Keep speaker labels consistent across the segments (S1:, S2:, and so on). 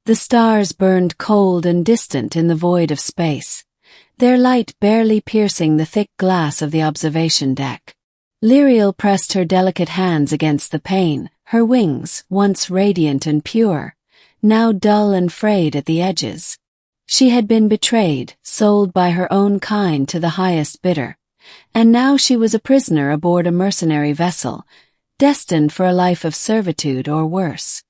S1: The stars burned cold and distant in the void of space, their light barely piercing the thick glass of the observation deck. Lyriel pressed her delicate hands against the pane, her wings, once radiant and pure, now dull and frayed at the edges. She had been betrayed, sold by her own kind to the highest bidder, and now she was a prisoner aboard a mercenary vessel, destined for a life of servitude or worse.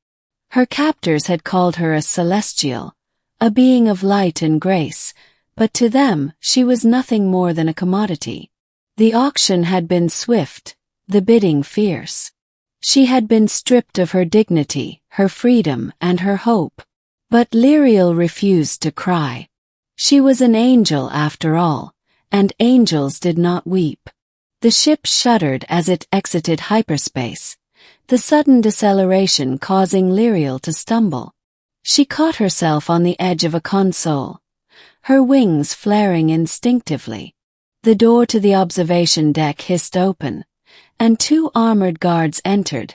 S1: Her captors had called her a celestial, a being of light and grace, but to them she was nothing more than a commodity. The auction had been swift, the bidding fierce. She had been stripped of her dignity, her freedom, and her hope. But Lyriel refused to cry. She was an angel after all, and angels did not weep. The ship shuddered as it exited hyperspace, the sudden deceleration causing Lyriel to stumble. She caught herself on the edge of a console, her wings flaring instinctively. The door to the observation deck hissed open, and 2 armored guards entered,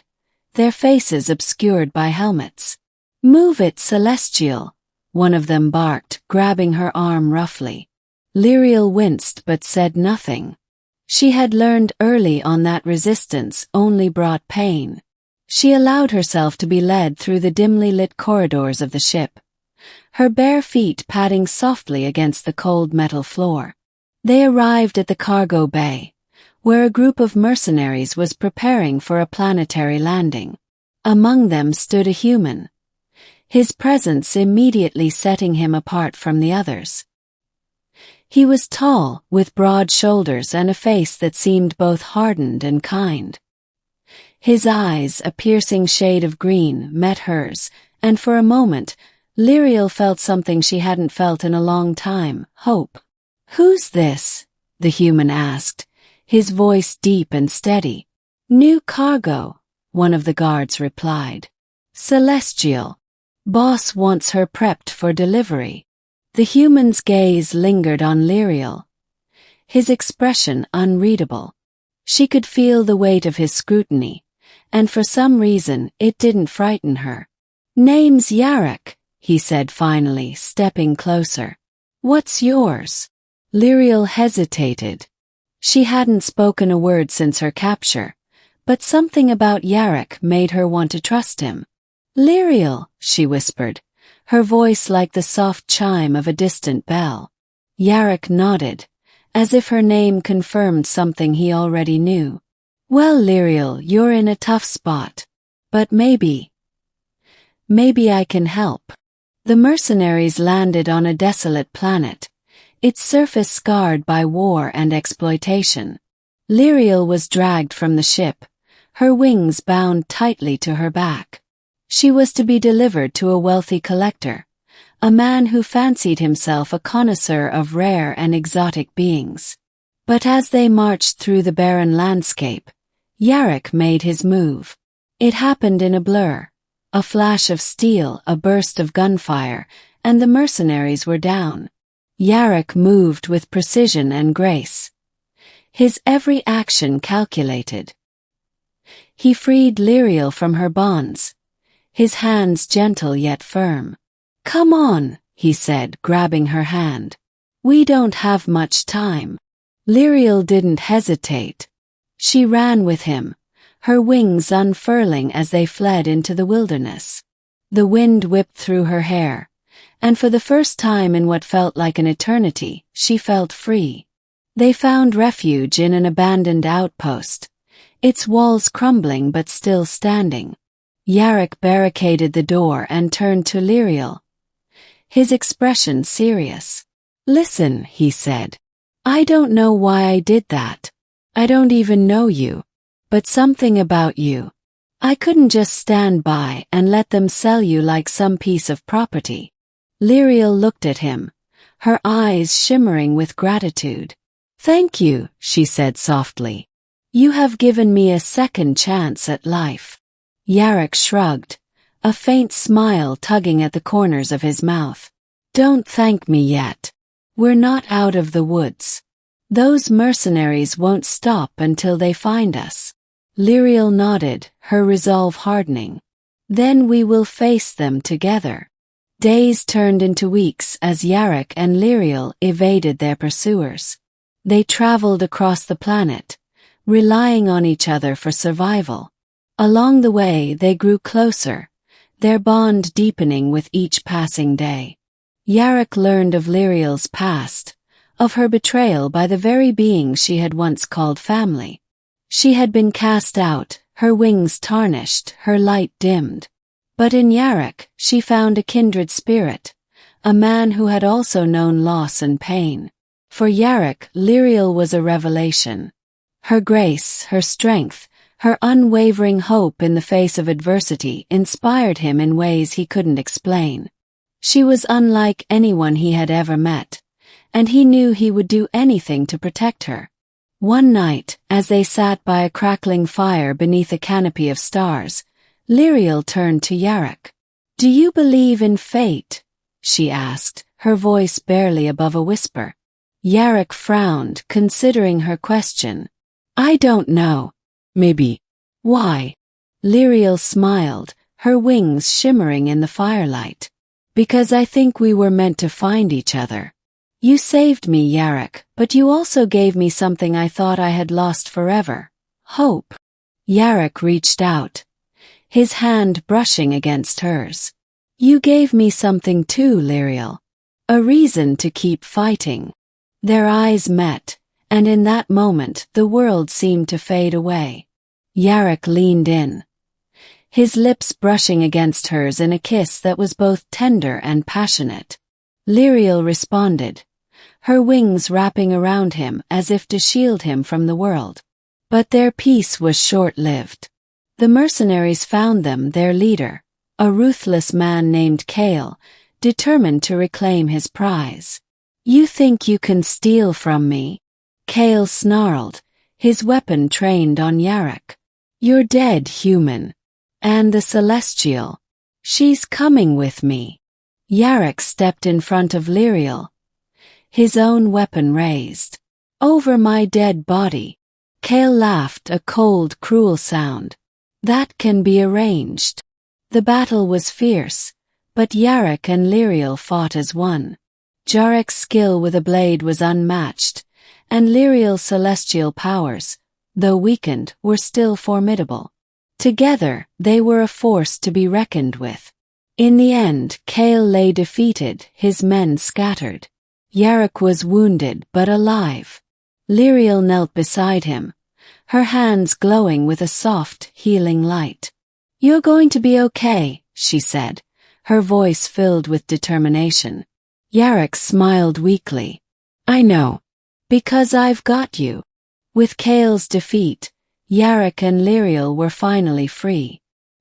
S1: their faces obscured by helmets. "Move it, Celestial," one of them barked, grabbing her arm roughly. Lyriel winced but said nothing. She had learned early on that resistance only brought pain. She allowed herself to be led through the dimly lit corridors of the ship, her bare feet padding softly against the cold metal floor. They arrived at the cargo bay, where a group of mercenaries was preparing for a planetary landing. Among them stood a human, his presence immediately setting him apart from the others. He was tall, with broad shoulders and a face that seemed both hardened and kind. His eyes, a piercing shade of green, met hers, and for a moment, Lyriel felt something she hadn't felt in a long time, hope. "Who's this?" the human asked, his voice deep and steady. "New cargo," one of the guards replied. "Celestial. Boss wants her prepped for delivery." The human's gaze lingered on Lyriel, his expression unreadable. She could feel the weight of his scrutiny, and for some reason it didn't frighten her. "Name's Jarek," he said finally, stepping closer. "What's yours?" Lyriel hesitated. She hadn't spoken a word since her capture, but something about Jarek made her want to trust him. "Lyriel," she whispered, her voice like the soft chime of a distant bell. Jarek nodded, as if her name confirmed something he already knew. "Well, Lyriel, you're in a tough spot. But maybe I can help." The mercenaries landed on a desolate planet, its surface scarred by war and exploitation. Lyriel was dragged from the ship, her wings bound tightly to her back. She was to be delivered to a wealthy collector, a man who fancied himself a connoisseur of rare and exotic beings. But as they marched through the barren landscape, Jarek made his move. It happened in a blur, a flash of steel, a burst of gunfire, and the mercenaries were down. Jarek moved with precision and grace, his every action calculated. He freed Lyriel from her bonds, his hands gentle yet firm. "Come on," he said, grabbing her hand. "We don't have much time." Lyriel didn't hesitate. She ran with him, her wings unfurling as they fled into the wilderness. The wind whipped through her hair, and for the first time in what felt like an eternity, she felt free. They found refuge in an abandoned outpost, its walls crumbling but still standing. Jarek barricaded the door and turned to Lyriel, his expression serious. "Listen," he said. "I don't know why I did that. I don't even know you. But something about you. I couldn't just stand by and let them sell you like some piece of property." Lyriel looked at him, her eyes shimmering with gratitude. "Thank you," she said softly. "You have given me a second chance at life." Jarek shrugged, a faint smile tugging at the corners of his mouth. "Don't thank me yet. We're not out of the woods. Those mercenaries won't stop until they find us." Lyriel nodded, her resolve hardening. "Then we will face them together." Days turned into weeks as Jarek and Lyriel evaded their pursuers. They traveled across the planet, relying on each other for survival. Along the way, they grew closer, their bond deepening with each passing day. Jarek learned of Lyriel's past, of her betrayal by the very beings she had once called family. She had been cast out, her wings tarnished, her light dimmed. But in Jarek, she found a kindred spirit, a man who had also known loss and pain. For Jarek, Lyriel was a revelation. Her grace, her strength, her unwavering hope in the face of adversity inspired him in ways he couldn't explain. She was unlike anyone he had ever met, and he knew he would do anything to protect her. One night, as they sat by a crackling fire beneath a canopy of stars, Lyriel turned to Jarek. "Do you believe in fate?" she asked, her voice barely above a whisper. Jarek frowned, considering her question. "I don't know. Maybe." "Why?" Lyriel smiled, her wings shimmering in the firelight. "Because I think we were meant to find each other. You saved me, Jarek, but you also gave me something I thought I had lost forever. Hope." Jarek reached out, his hand brushing against hers. "You gave me something too, Lyriel. A reason to keep fighting." Their eyes met, and in that moment the world seemed to fade away. Jarek leaned in, his lips brushing against hers in a kiss that was both tender and passionate. Lyriel responded, her wings wrapping around him as if to shield him from the world. But their peace was short-lived. The mercenaries found them their leader, a ruthless man named Kale, determined to reclaim his prize. "You think you can steal from me?" Kale snarled, his weapon trained on Jarek. "You're dead, human. And the celestial. She's coming with me." Jarek stepped in front of Lyriel, his own weapon raised. "Over my dead body." Kale laughed, a cold, cruel sound. "That can be arranged." The battle was fierce, but Jarek and Lyriel fought as one. Jarek's skill with a blade was unmatched, and Lyriel's celestial powers, though weakened, were still formidable. Together, they were a force to be reckoned with. In the end, Kale lay defeated, his men scattered. Jarek was wounded but alive. Lyriel knelt beside him, her hands glowing with a soft, healing light. "You're going to be okay," she said, her voice filled with determination. Jarek smiled weakly. "I know. Because I've got you." With Kale's defeat, Jarek and Lyriel were finally free.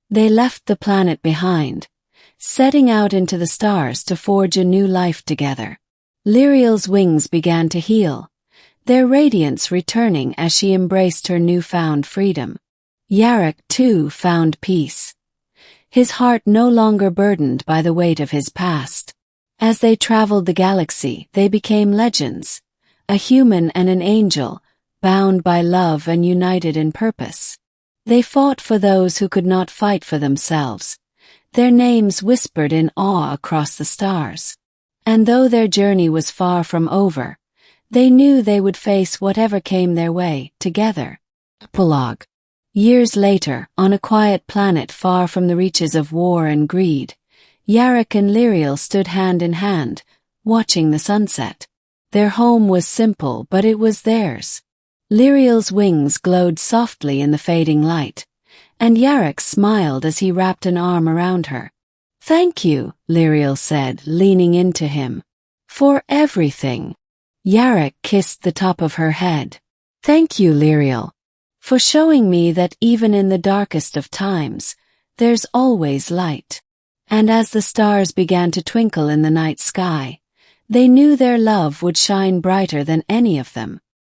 S1: They left the planet behind, setting out into the stars to forge a new life together. Lyriel's wings began to heal, their radiance returning as she embraced her newfound freedom. Jarek, too, found peace, his heart no longer burdened by the weight of his past. As they traveled the galaxy, they became legends, a human and an angel, bound by love and united in purpose. They fought for those who could not fight for themselves, their names whispered in awe across the stars. And though their journey was far from over, they knew they would face whatever came their way, together. Epilogue. Years later, on a quiet planet far from the reaches of war and greed, Jarek and Lyriel stood hand in hand, watching the sunset. Their home was simple, but it was theirs. Lyriel's wings glowed softly in the fading light, and Jarek smiled as he wrapped an arm around her. "Thank you," Lyriel said, leaning into him. "For everything." Jarek kissed the top of her head. "Thank you, Lyriel, for showing me that even in the darkest of times, there's always light." And as the stars began to twinkle in the night sky, they knew their love would shine brighter than any of them.